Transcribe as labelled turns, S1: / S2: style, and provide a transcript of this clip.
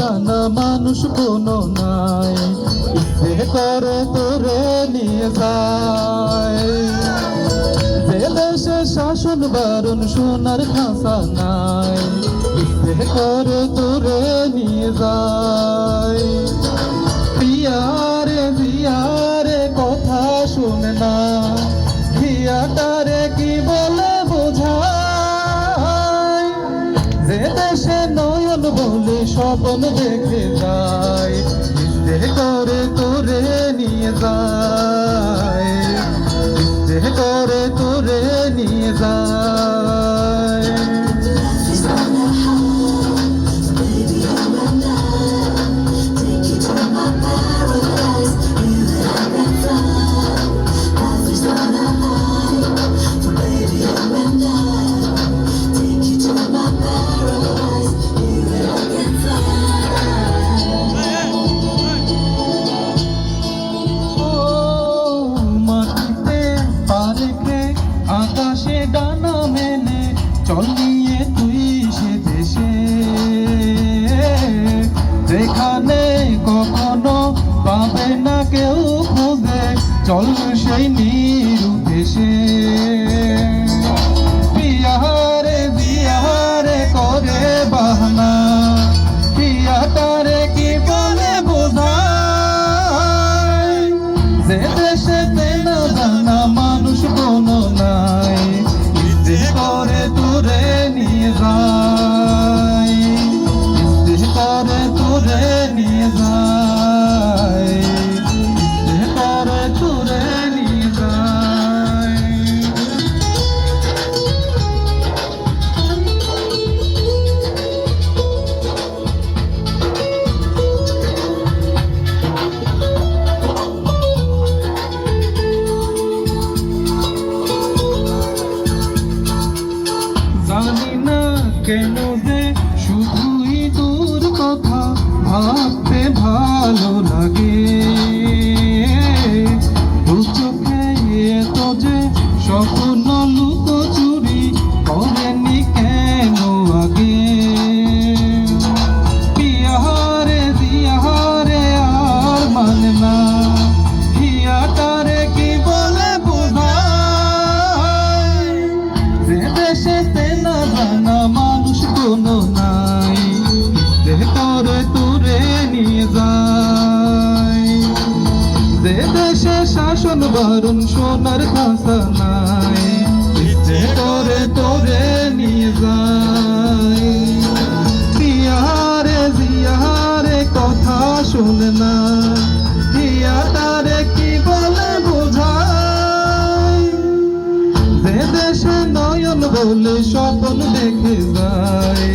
S1: জানা মানুষ কোনো নাই, ইচ্ছে করে তোরে নিয়ে যায়। যে দেশে শাসন বারণ সোনার খাঁচা নাই, ইচ্ছে করে তোরে নিয়ে যায়। পিয়ারে জিয়ারে কথা শুনে না, হিয়াটারে কি বলে বোঝায়। যে দেশে নয়ন বলে স্বপ্ন দেখে যায়, ইচ্ছে করে তোরে নিয়ে যায়, ইচ্ছে করে তোরে নিয়ে যায়। আকাশে ডানা মেলে চল নিয়ে তুই সে দেশে, যেখানে কখনো পাবে না কেউ খোঁজে, চল সেই নিরু দেশে। পিয়ারে জিয়ারে করে বাহানা, পিয়াটারে কি বলে বোঝায়। যে দেশে না জানা মানুষ কোনো নাই, ইচ্ছে করে তোরে নিয়ে যায়, ইচ্ছে করে তোরে নিয়ে যায়, ইচ্ছে করে তোরে নিয়ে যায়। জানি না কেন যে শুধুই তোর কথা ভাবতে ভালো লাগে, দু চোখে এত যে স্বপ্ন লুকোচুরি করেনি কেন আগে। পিয়ারে জিয়ারে আর মানে না, হিয়াটারে কি বলে বোঝায়। যে দেশে না জানা মানুষ কোনো নাই, ইচ্ছে করে তোরে নিয়ে যায়। যে দেশে শাসন বারণ সোনার খাঁচা নাই, ইচ্ছে করে তোরে নিয়ে যায়। পিয়ারে জিয়ারে কথা শোনে না, হিয়াটারে কি বলে বোঝায়। যে দেশে নয়ন বলে স্বপ্ন দেখে যায়,